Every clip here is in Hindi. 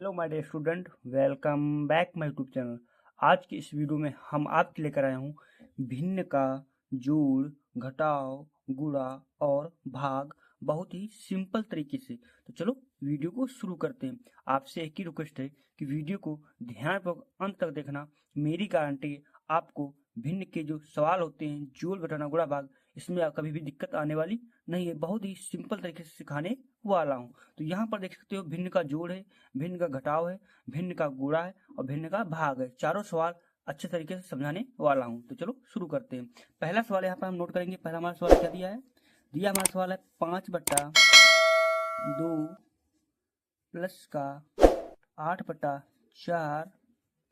Hello my dear student, welcome back my YouTube channel. आज की इस वीडियो में हम आपके लेकर आए हूँ भिन्न का जोड़, घटाव, गुणा और भाग बहुत ही सिंपल तरीके से। तो चलो वीडियो को शुरू करते हैं। आपसे एक ही रिक्वेस्ट है कि वीडियो को ध्यानपूर्वक अंत तक देखना। मेरी गारंटी आपको भिन्न के जो सवाल होते हैं, जोड़, घटाना, गुणा, भाग, इसमें कभी भी दिक्कत आने वाली नहीं है। बहुत ही सिंपल तरीके से सिखाने वाला हूँ। तो यहाँ पर देख सकते हो भिन्न का जोड़ है, भिन्न का घटाव है, भिन्न का गुणा है और भिन्न का भाग है। चारों सवाल अच्छे तरीके से समझाने वाला हूँ। तो चलो शुरू करते हैं। पहला सवाल यहाँ पर हम नोट करेंगे। पहला हमारा सवाल क्या दिया है? हमारा सवाल है 5/2 प्लस का 8/4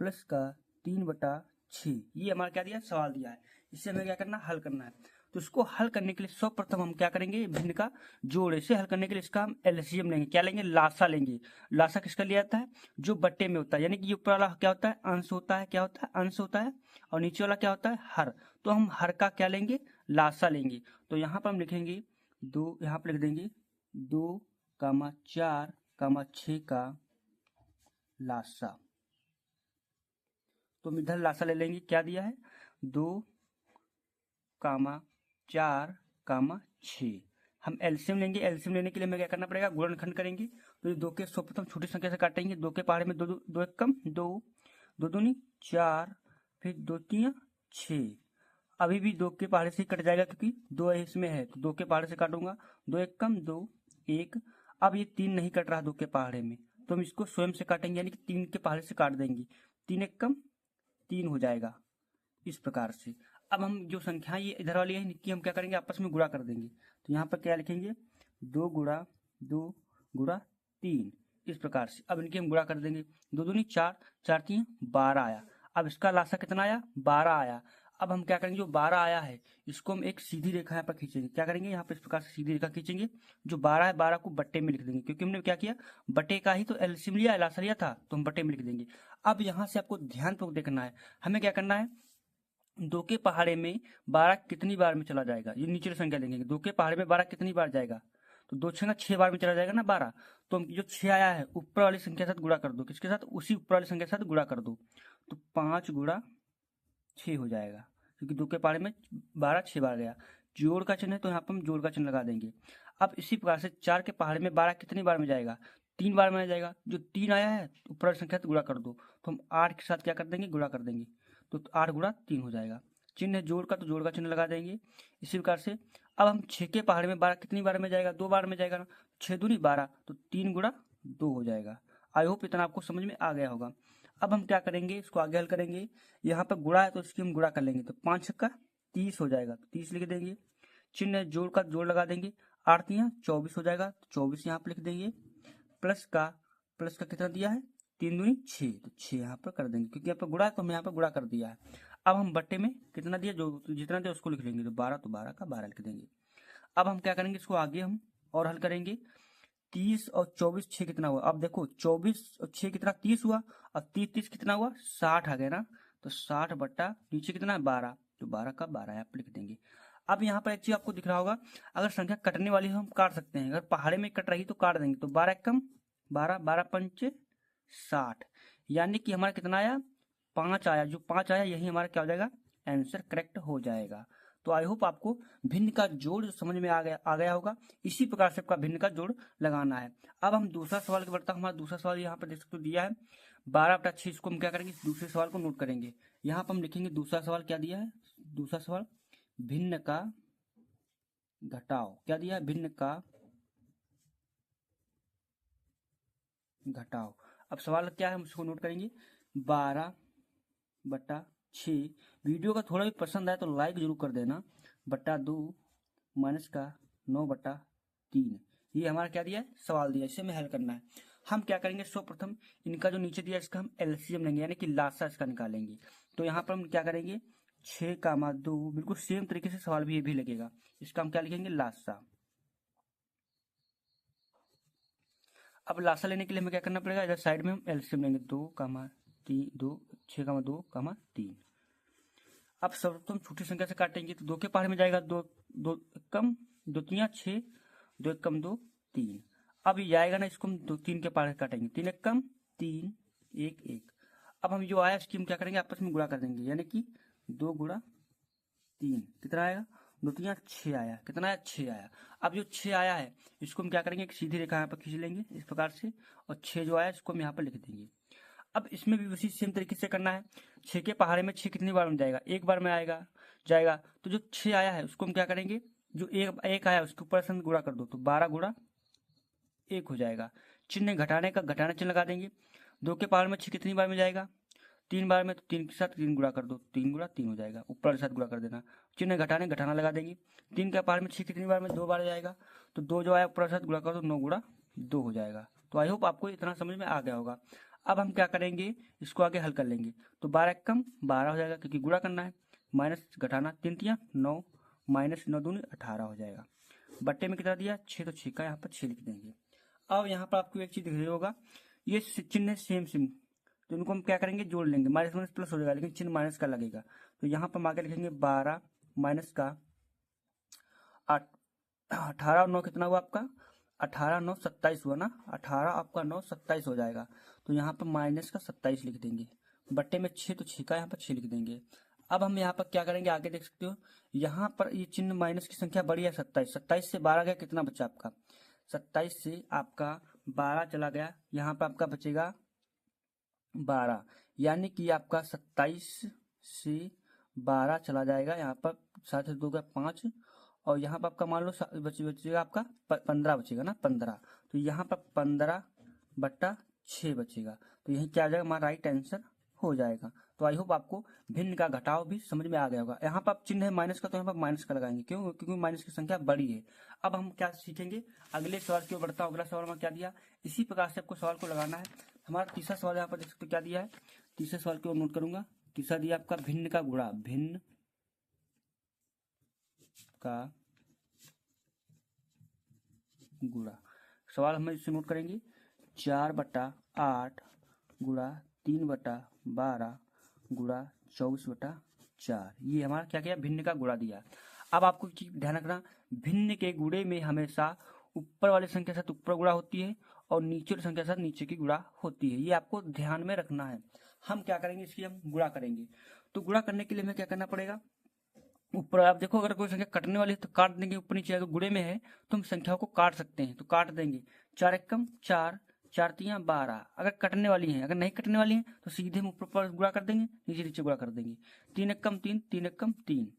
प्लस का 3/6। ये हमारा क्या दिया? सवाल दिया है। इससे हमें क्या करना? हल करना है। तो इसको हल करने के लिए सर्वप्रथम हम क्या करेंगे? भिन्न का जोड़। इसे हल करने के लिए इसका हम एलसीएम लेंगे। क्या लेंगे? लासा लेंगे। लासा किसका लिया जाता है? जो बट्टे में होता है, यानी कि ये ऊपर वाला क्या होता है? अंश होता है। क्या होता है? अंश होता है। और नीचे वाला क्या होता है? हर। तो हम हर का क्या लेंगे? लासा लेंगे। तो यहाँ पर हम लिखेंगे दो, यहाँ पर लिख देंगे 2, 4, 6 का लासा। तो हम इधर लासा ले लेंगे। क्या दिया है? 2, 4, 6। हम एलसीएम लेंगे। एलसीएम लेने के लिए हमें क्या करना पड़ेगा? गुणनखंड करेंगे। तो ये दो के सर्वप्रथम छोटी संख्या से काटेंगे। दो के पहाड़े में दो, दो, दो एक कम, दो, दो दूनी 4, फिर दो तीन 6। अभी भी दो के पहाड़े से कट जाएगा क्योंकि दो इसमें है, तो दो के पहाड़े से काटूंगा। दो एक कम, दो, एक। अब ये 3 नहीं कट रहा दो के पहाड़े में, तो हम इसको स्वयं से काटेंगे, यानी कि 3 के पहाड़े से काट देंगे। 3 एक कम 3 हो जाएगा इस प्रकार से। अब हम जो संख्या ये इधर वाली है, इनकी हम क्या करेंगे? आपस में गुणा कर देंगे। तो यहाँ पर क्या लिखेंगे? 2 गुणा 2 गुणा 3 इस प्रकार से। अब इनकी हम गुणा कर देंगे। 2 दूनी 4, 4 3 12 आया। अब इसका लासा कितना आया? 12 आया। अब हम क्या करेंगे? जो 12 आया है इसको हम एक सीधी रेखा यहाँ पर खींचेंगे। क्या करेंगे? यहाँ पर इस प्रकार से सीधी रेखा खींचेंगे। जो 12 है 12 को बट्टे में लिख देंगे, क्योंकि हमने क्या किया? बट्टे का ही तो एलसीएम लिया, लासा लिया था, तो हम बट्टे में लिख देंगे। अब यहाँ से आपको ध्यानपूर्वक देखना है। हमें क्या करना है? दो के पहाड़े में 12 कितनी बार में चला जाएगा? ये नीचे संख्या देंगे। दो के पहाड़े में 12 कितनी बार जाएगा? तो 2 6 6 बार में चला जाएगा ना 12। तो हम जो 6 आया है ऊपर वाली संख्या के साथ गुणा कर दो। किसके साथ? उसी ऊपर वाली संख्या के साथ गुणा कर दो। तो 5 गुणा 6 हो जाएगा, क्योंकि दो के पहाड़े में 12 6 बार गया। जोड़ का चिन्ह है तो यहाँ पर हम जोड़ का चिन्ह लगा देंगे। अब इसी प्रकार से 4 के पहाड़े में 12 कितनी बार में जाएगा? 3 बार में जाएगा। जो 3 आया है ऊपर वाली संख्या से गुणा कर दो। तो हम 8 के साथ क्या कर देंगे? गुणा कर देंगे। तो 8 गुणा 3 हो जाएगा। चिन्ह है जोड़ का, तो जोड़ का चिन्ह लगा देंगे इसी प्रकार से। अब हम 6 के पहाड़े में 12 कितनी बार में जाएगा? 2 बार में जाएगा ना। 6 दूनी 12, तो 3 गुणा 2 हो जाएगा। आई होप इतना आपको समझ में आ गया होगा। अब हम क्या करेंगे? इसको आगे हल करेंगे। यहाँ पर गुणा है तो इसकी हम गुणा कर लेंगे। तो 5 छक्का 30 हो जाएगा, तो 30 लिख देंगे। चिन्ह है जोड़ का, जोड़ लगा देंगे। 8 तियां 24 हो जाएगा, तो 24 यहाँ पर लिख देंगे। प्लस का, प्लस का कितना दिया है? 3 दूनी 6, तो 6 यहाँ पर कर देंगे, क्योंकि यहाँ पर गुणा है तो हम यहाँ पर गुणा कर दिया है। अब हम बट्टे में कितना दिया, जो जितना दिया उसको लिख लेंगे। तो 12, तो 12 का 12 लिख देंगे। अब हम क्या करेंगे? इसको आगे हम और हल करेंगे। 30 और 24 6 कितना हुआ? अब देखो 24 और 6 कितना? 30 हुआ। और 30 30 कितना हुआ? 60 आ गया ना। तो 60 बट्टा नीचे कितना है? 12, तो 12 का 12 यहाँ पर लिख देंगे। अब यहाँ पर एक चीज आपको दिख रहा होगा, अगर संख्या कटने वाली है हम काट सकते हैं। अगर पहाड़े में कट रही तो काट देंगे। तो 12 कम 12, 12 पंचे 60, यानी कि हमारा कितना आया? 5 आया। जो 5 आया यही हमारा क्या हो जाएगा? आंसर करेक्ट हो जाएगा। तो आई होप आपको भिन्न का जोड़ समझ में आ गया होगा। इसी प्रकार से आपका भिन्न का जोड़ लगाना है। अब हम दूसरा सवाल की बढ़ता हूँ। हमारा दूसरा सवाल यहाँ पर देख सकते हो दिया है 12/6। इसको हम क्या करेंगे? दूसरे सवाल को नोट करेंगे। यहाँ पर हम लिखेंगे दूसरा सवाल क्या दिया है? दूसरा सवाल भिन्न का घटाव। क्या दिया है? भिन्न का घटाव। अब सवाल क्या है हम उसको नोट करेंगे। 12/6। वीडियो का थोड़ा भी पसंद आए तो लाइक जरूर कर देना। बट्टा 2 माइनस का 9/3। ये हमारा क्या दिया है? सवाल दिया। इसे हमें हल करना है। हम क्या करेंगे? सर्वप्रथम इनका जो नीचे दिया इसका हम एलसीएम लेंगे, यानी कि लासा इसका निकालेंगे। तो यहाँ पर हम क्या करेंगे? 6, 2, बिल्कुल सेम तरीके से सवाल भी ये भी लगेगा। इसका हम क्या लिखेंगे? लासा। अब लासा लेने के लिए हमें क्या करना पड़ेगा? इधर साइड में हम एलसीएम लेंगे। 2, 3, 2, 6, 2, अब सर्वप्रथम छोटी संख्या से काटेंगे। तो 2 के पहाड़े में जाएगा 2, 2 कम 2 तियां 6, 2 एक कम 2 3। अब ये जाएगा ना, इसको हम 2 3 के पहाड़े काटेंगे। 3 एक कम 3 1 1। अब हम जो आया इसकी हम क्या करेंगे, आपस में गुणा कर देंगे, यानी कि 2 गुणा 3 कितना आएगा, 2 3 6 आया, कितना आया 6 आया। अब जो 6 आया है इसको हम क्या करेंगे, एक सीधी रेखा यहाँ पर खींच लेंगे इस प्रकार से, और 6 जो आया इसको हम यहाँ पर लिख देंगे। अब इसमें भी उसी सेम तरीके से करना है। 6 के पहाड़े में 6 कितनी बार में जाएगा, एक बार में आएगा जाएगा। तो जो 6 आया है उसको हम क्या करेंगे, जो एक आया उसके ऊपर से गुणा कर दो, तो 12 गुणा 1 हो जाएगा। चिन्ह घटाने का घटाना चिन्ह लगा देंगे। 2 के पहाड़ में 6 कितनी बार में जाएगा, 3 बार में, तो 3 के साथ 3 गुणा कर दो, 3 गुणा 3 हो जाएगा, ऊपर के साथ गुणा कर देना। चिन्ह घटाने घटाना लगा देंगे। 3 के पहाड़ में 6 कितनी बार में, 2 बार जाएगा, तो 2 जो आया ऊपर के साथ गुणा कर दो, 9 गुणा 2 हो जाएगा। तो आई होप आपको इतना समझ में आ गया होगा। अब हम क्या करेंगे, इसको आगे हल कर लेंगे। तो 12 कम 12 हो जाएगा, क्योंकि गुणा करना है, माइनस घटाना, 3 तिया 9, माइनस 9 दूनी 18 हो जाएगा। बट्टे में कितना दिया 6, तो 6 का यहाँ पर 6 लिख देंगे। अब यहाँ पर आपको एक चीज दिख रही होगा, ये चिन्ह सेम सेम, तो इनको हम क्या करेंगे, जोड़ लेंगे। माइनस माइनस प्लस हो जाएगा, लेकिन चिन्ह माइनस का लगेगा। तो यहाँ पर हम आगे लिखेंगे 12 माइनस का 18 और 9 कितना हुआ आपका, 18 9 27 हुआ ना, 18 आपका 9 27 हो जाएगा। तो यहाँ पर माइनस का 27 लिख देंगे। बट्टे में 6, तो 6 का यहाँ पर 6 लिख देंगे। अब हम यहाँ पर क्या करेंगे, आगे देख सकते हो यहाँ पर ये चिन्ह माइनस की संख्या बड़ी है 27, 27 से 12 गया, कितना बचा आपका, 27 से आपका 12 चला गया, यहाँ पर आपका बचेगा 12, यानी कि आपका 27 से 12 चला जाएगा, यहाँ पर 7 2 का 5, और यहाँ पर आपका मान लो बचेगा आपका 15 बचेगा ना, 15। तो यहाँ पर 15/6 बचेगा। तो यही क्या आ जाएगा, हमारा राइट आंसर हो जाएगा। तो आई होप आपको भिन्न का घटाव भी समझ में आ गया होगा। यहाँ पर आप चिन्ह है माइनस का, तो यहाँ पर माइनस का लगाएंगे, क्यों, क्योंकि माइनस की संख्या बड़ी है। अब हम क्या सीखेंगे, अगले सवाल की ओर बढ़ता हूँ। अगला सवाल में क्या दिया, इसी प्रकार से आपको सवाल को लगाना है। हमारा तीसरा सवाल यहाँ पर देख सकते हो क्या दिया है, तीसरे सवाल की ओर नोट करूंगा। तीसरा दिया आपका भिन्न का गुणा, भिन्न का गुणा। सवाल हम इससे नोट करेंगे, 4/8 गुणा 3/12 गुणा 24/4। ये हमारा क्या किया, भिन्न का गुणा दिया। अब आपको ध्यान रखना, भिन्न के गुणे में हमेशा ऊपर वाली संख्या के साथ ऊपर गुणा होती है, और नीचे वाली संख्या के साथ नीचे की गुणा होती है। ये आपको ध्यान में रखना है। हम क्या करेंगे, इसकी हम गुणा करेंगे। तो गुणा करने के लिए हमें क्या करना पड़ेगा, ऊपर आप देखो, अगर कोई संख्या कटने वाली है तो काट देंगे, ऊपर नीचे अगर गुणे में है तो हम संख्याओं को काट सकते हैं, तो काट देंगे। 4 एकम 4, 4 तिया 12, अगर कटने वाली है। अगर नहीं कटने वाली है तो सीधे हम ऊपर पर गुणा कर देंगे, नीचे नीचे गुणा कर देंगे। 3 एकम 3, 3 एकम 3।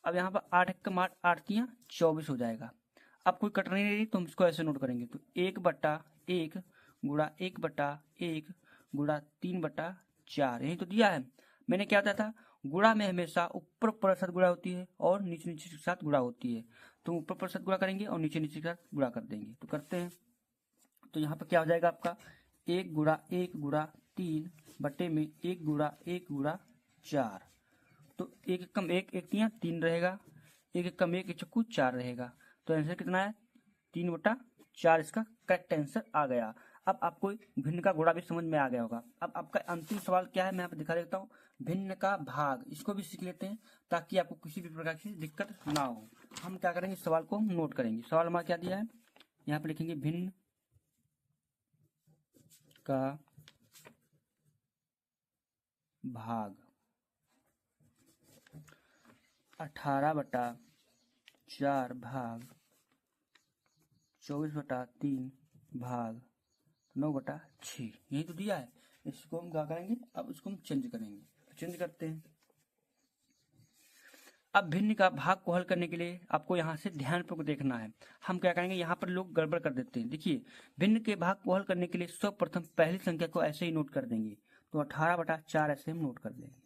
अब यहाँ पर 8 एकम 8, 8 तिया 24 हो जाएगा। अब कोई कटने नहीं रही तो हम इसको ऐसे नोट करेंगे, तो 1/1 गुणा 1/1 गुणा 3/4। यही तो दिया है। मैंने क्या दिया था, गुणा में हमेशा ऊपर ऊपर साथ गुणा होती है और नीचे नीचे के साथ गुणा होती है। तो ऊपर पर साथ गुणा करेंगे और नीचे नीचे के साथ गुणा कर देंगे। तो करते हैं, तो यहाँ पर क्या हो जाएगा आपका, 1 गुणा 1 गुणा 3 बट्टे में 1 गुणा 1 गुणा 4। तो 1 एकम 1, 1 तिया 3 रहेगा, 1 एकम 1, 1 चक्कू 4 रहेगा। तो आंसर कितना है, 3/4 इसका करेक्ट आंसर आ गया। अब आपको भिन्न का गुणा भी समझ में आ गया होगा। अब आपका अंतिम सवाल क्या है, मैं यहाँ पे दिखा देता हूँ। भिन्न का भाग, इसको भी सीख लेते हैं ताकि आपको किसी भी प्रकार की दिक्कत ना हो। हम क्या करेंगे, इस सवाल को नोट करेंगे। सवाल हमारा क्या दिया है, यहाँ पे लिखेंगे भिन्न का भाग 18/4 भाग 24/3 भाग 9/6। यही तो दिया है। इसको हम क्या करेंगे, अब इसको हम चेंज करेंगे। तो चेंज करते हैं। अब भिन्न का भाग को हल करने के लिए आपको यहाँ से ध्यानपूर्वक देखना है। हम क्या करेंगे, यहाँ पर लोग गड़बड़ कर देते हैं। देखिए, भिन्न के भाग को हल करने के लिए सर्वप्रथम पहली संख्या को ऐसे ही नोट कर देंगे। तो 18/4 ऐसे हम नोट कर देंगे।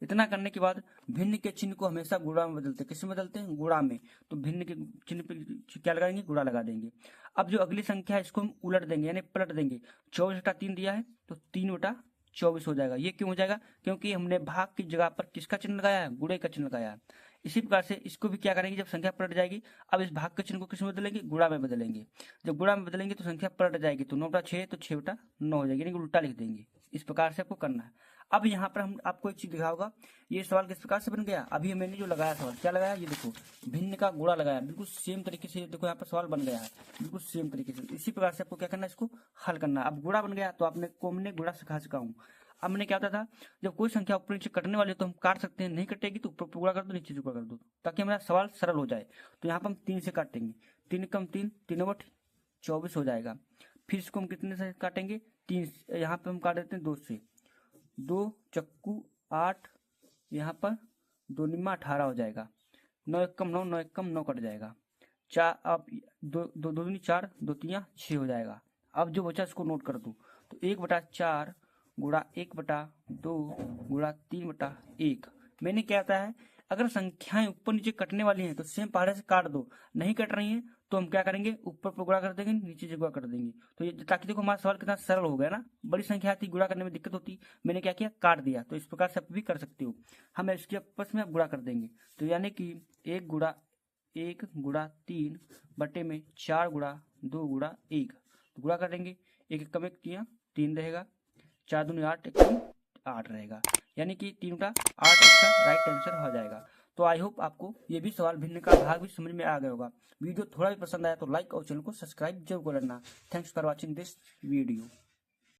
इतना करने के बाद भिन्न के चिन्ह को हमेशा गुणा में बदलते हैं। किस में बदलते हैं, गुणा में। तो भिन्न के चिन्ह पे क्या लगाएंगे, गुणा लगा देंगे। अब जो अगली संख्या है इसको हम उलट देंगे, यानी पलट देंगे। 24/3 दिया है तो 3/24 हो जाएगा। ये क्यों हो जाएगा, क्योंकि हमने भाग की जगह पर किसका चिन्ह लगाया है, गुणे का चिन्ह लगाया है। इसी प्रकार से इसको भी क्या करेंगे, जब संख्या पलट जाएगी, अब इस भाग के चिन्ह को किस में बदलेंगे, गुणा में बदलेंगे। जब गुणा में बदलेंगे तो संख्या पलट जाएगी, तो 9/6 तो 6/9 हो जाएगी, यानी कि उल्टा लिख देंगे। इस प्रकार से आपको करना है। अब यहाँ पर हम आपको एक चीज दिखा होगा, ये सवाल किस प्रकार से बन गया। अभी मैंने जो लगाया सवाल क्या लगाया, ये देखो भिन्न का गुणा लगाया, बिल्कुल सेम तरीके से देखो यहाँ पर सवाल बन गया है, बिल्कुल सेम तरीके से। इसी प्रकार से आपको क्या करना है, इसको हल करना है। अब गुणा बन गया तो आपने को हमने गुणा सिखा चुका हूँ। अब मैंने क्या होता था, जब कोई संख्या ऊपर नीचे कटने वाली है तो हम काट सकते हैं, नहीं कटेगी तो ऊपर गुणा कर दो, नीचे गुणा कर दो, ताकि हमारा सवाल सरल हो जाए। तो यहाँ पर हम 3 से काटेंगे, 3 कम 3, 3 बट 24 हो जाएगा। फिर इसको हम कितने से काटेंगे, 3, यहाँ पे हम काट देते हैं 2 से, 2 चक्कू 8, यहाँ पर 2 निम्मा 18 हो जाएगा। 9 एक कम 9, 9 एक कम 9 कट जाएगा। 4 अब 2 2 दूनी 4, 2 3 6 हो जाएगा। अब जो बचा इसको नोट कर दो, तो 1/4 गुणा 1/2 गुणा 3/1। मैंने क्या आता है, अगर संख्याएं ऊपर नीचे कटने वाली हैं तो सेम पहाड़े से काट दो, नहीं कट रही हैं तो हम क्या करेंगे, ऊपर पर गुणा कर देंगे, नीचे से गुणा कर देंगे। तो ये ताकि देखो हमारा सवाल कितना सरल हो गया ना। बड़ी संख्या आती गुणा करने में दिक्कत होती, मैंने क्या किया, काट दिया। तो इस प्रकार से आप भी कर सकते हो। हम इसके आपस में गुणा कर देंगे, तो यानी कि 1 गुणा 3 बटे में 4 गुणा 2 गुणा 1, तो गुणा करेंगे, 1 कम 1 3 रहेगा, 4 दूनी 8, 1 कम 8 रहेगा, यानी कि 3/8 इसका राइट आंसर हो जाएगा। तो आई होप आपको ये भी सवाल भिन्न का भाग भी समझ में आ गया होगा। वीडियो थोड़ा भी पसंद आया तो लाइक और चैनल को सब्सक्राइब जरूर कर लेना। Thanks for watching this video.